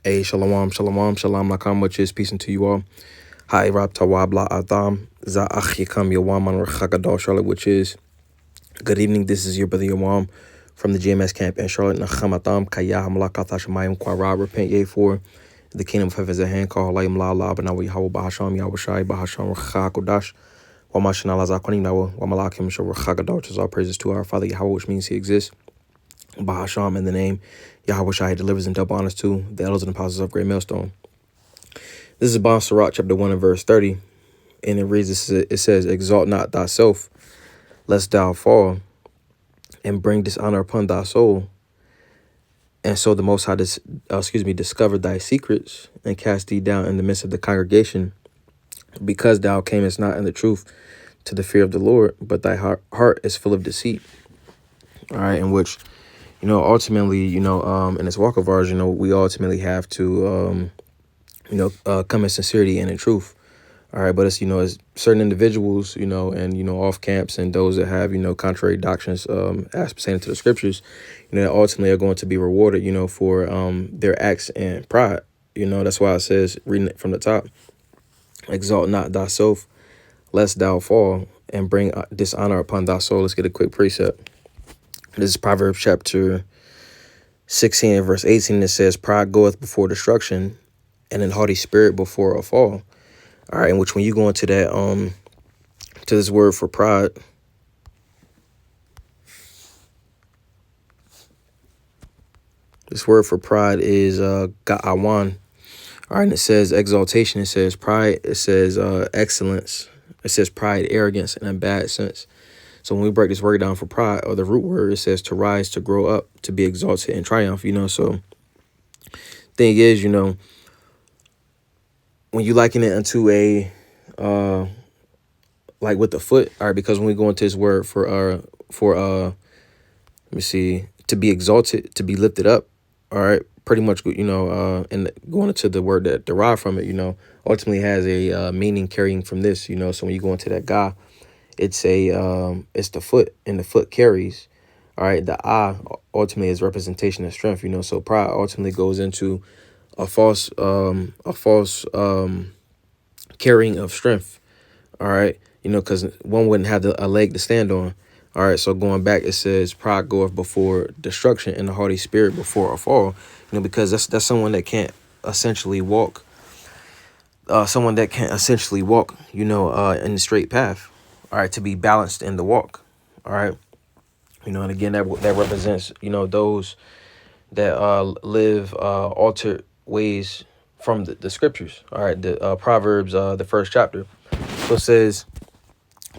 Hey, shalom, shalom, shalom, lakam, which is peace unto you all. Hi, Rab Tawab La Adam, Za'ach Yakam Yawam on Rachagadah, Charlotte, which is good evening. This is your brother Yawam from the GMS camp in Charlotte. Nachamatam, Kayah, Malakata Shemayim, Kwara, repent ye for the kingdom of heaven is at hand. Call Halayim La La, Banawi Yahweh Bahasham, Yahweh Shai, Bahasham, Rachakodash, Wamashanal Azakonim, Nawa, Wamalakim, Shawachagadah, which is all praises to our Father Yahweh, which means he exists. Bahasham, in the name Yahweh Shai delivers and double honors to the elders and apostles of Great Millstone. This is Bon Sirach, chapter 1 and verse 30. And it reads, it says, Exalt not thyself, lest thou fall, and bring dishonor upon thy soul. And so the Most High, discovered thy secrets, and cast thee down in the midst of the congregation, because thou camest not in the truth to the fear of the Lord, but thy heart is full of deceit. All right, in which, ultimately, in this walk of ours, we ultimately have to, come in sincerity and in truth. All right, but it's certain individuals, and off camps and those that have, contrary doctrines as pertaining to the scriptures, that ultimately are going to be rewarded, for their acts and pride. That's why it says, reading it from the top, exalt not thyself, lest thou fall, and bring dishonor upon thy soul. Let's get a quick precept. This is Proverbs chapter 16 and verse 18. It says, pride goeth before destruction, and an haughty spirit before a fall. All right, in which when you go into that, to this word for pride, this word for pride is ga'awan. All right, and it says exaltation, it says pride, it says excellence, it says pride, arrogance, in a bad sense. So when we break this word down for pride, or the root word, it says to rise, to grow up, to be exalted and triumph, So thing is, when you liken it unto a like with the foot, all right, because when we go into this word for let me see, to be exalted, to be lifted up, all right, pretty much, and going into the word that derived from it, ultimately has a meaning carrying from this, so when you go into that ga, it's it's the foot, and the foot carries, all right, the eye ultimately is representation of strength, so pride ultimately goes into a false carrying of strength, all right, because one wouldn't have a leg to stand on. All right, so going back, it says pride goeth before destruction, and the haughty spirit before a fall. Because that's someone that can't essentially walk. In the straight path. All right, to be balanced in the walk. All right, and again that represents those that live altered ways from the scriptures. All right, the Proverbs, the first chapter. So it says,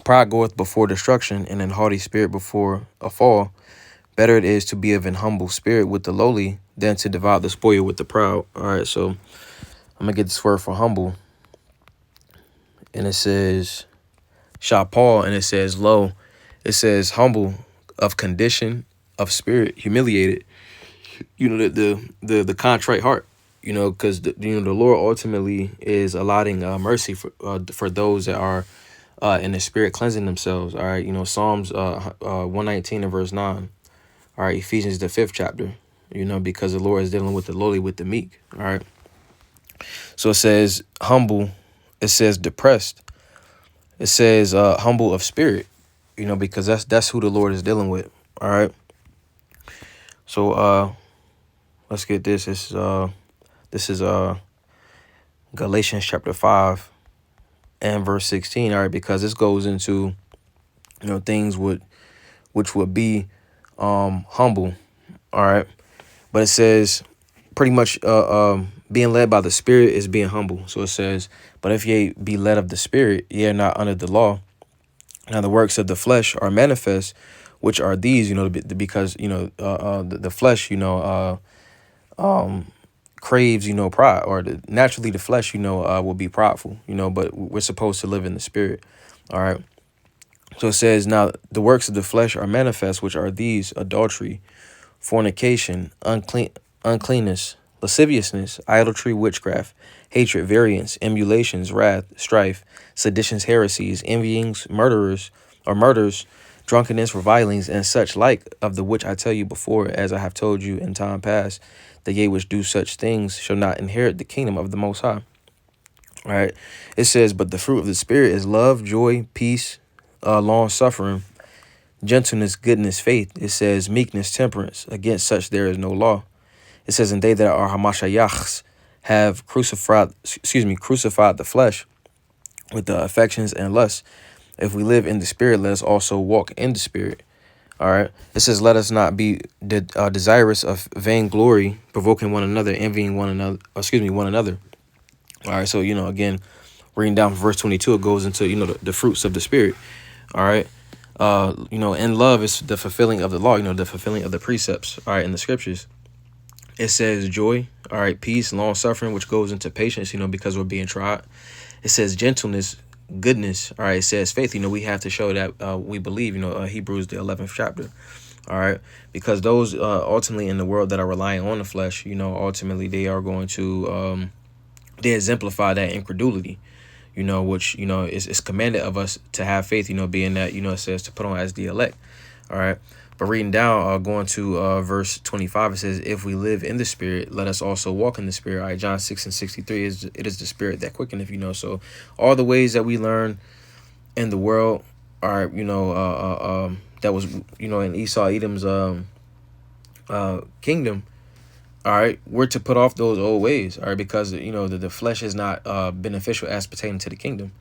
pride goeth before destruction, and an haughty spirit before a fall. Better it is to be of an humble spirit with the lowly than to divide the spoil with the proud. All right, so I'm going to get this word for humble. And it says, Shapal, and it says low. It says humble, of condition, of spirit, humiliated. The contrite heart. Because the Lord ultimately is allotting mercy for those that are in the spirit cleansing themselves. All right, Psalms 119 and verse 9. All right, Ephesians the 5th chapter. Because the Lord is dealing with the lowly, with the meek. All right. So it says humble. It says depressed. It says humble of spirit. Because that's who the Lord is dealing with. All right. So let's get this. This is Galatians chapter 5 and verse 16. All right, because this goes into things which would be humble. All right, but it says pretty much being led by the Spirit is being humble. So it says, but if ye be led of the Spirit, ye are not under the law. Now the works of the flesh are manifest, which are these, because the flesh, craves, pride, or naturally the flesh, will be prideful, but we're supposed to live in the Spirit. All right. So it says, now the works of the flesh are manifest, which are these: adultery, fornication, uncleanness, lasciviousness, idolatry, witchcraft, hatred, variance, emulations, wrath, strife, seditions, heresies, envyings, murders, drunkenness, revilings, and such like, of the which I tell you before, as I have told you in time past, that ye which do such things shall not inherit the kingdom of the Most High. All right. It says, but the fruit of the Spirit is love, joy, peace, long suffering, gentleness, goodness, faith. It says meekness, temperance. Against such there is no law. It says, and they that are Hamashayachs have crucified the flesh with the affections and lusts. If we live in the Spirit, let us also walk in the Spirit. All right. It says, let us not be desirous of vainglory, provoking one another, envying one another. All right. So, again, reading down from verse 22, it goes into, the fruits of the Spirit. All right. In love is the fulfilling of the law, the fulfilling of the precepts. All right. In the scriptures, it says joy. All right. Peace, long suffering, which goes into patience, because we're being tried. It says gentleness, goodness. All right. It says faith. We have to show that we believe, Hebrews, the 11th chapter. All right. Because those ultimately in the world that are relying on the flesh, ultimately they are going to they exemplify that incredulity, which, is commanded of us to have faith, being that, it says to put on as the elect. All right. But reading down, going to verse 25, it says, if we live in the Spirit, let us also walk in the Spirit. All right. John 6:63 it is the Spirit that quickeneth, so all the ways that we learn in the world are, that was, in Esau, Edom's kingdom. All right, we're to put off those old ways, all right, because, the flesh is not beneficial as pertaining to the kingdom.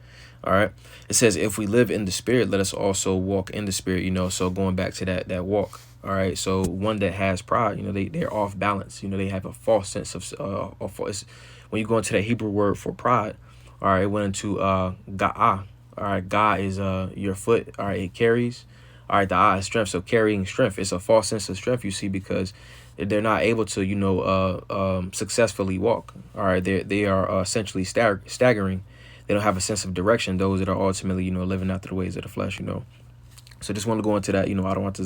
All right, it says, if we live in the Spirit, let us also walk in the Spirit, so going back to that walk. All right, so one that has pride, they're off balance, they have a false sense of when you go into that Hebrew word for pride. All right, it went into ga'ah. All right, ga is your foot. All right, it carries. All right, the eye is strength. So carrying strength, it's a false sense of strength, you see, because they're not able to, successfully walk. All right, they are essentially staggering. They don't have a sense of direction. Those that are ultimately, living after the ways of the flesh, So just want to go into that, I don't want to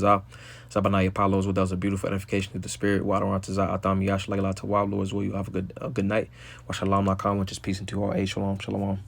Zabanaya Palos, that was a beautiful edification of the Spirit. I don't want to Atam Yash Lagala to Wild Lords. Will you have a good night? Washalam Lakam, which is peace into all. Shalom, shalom.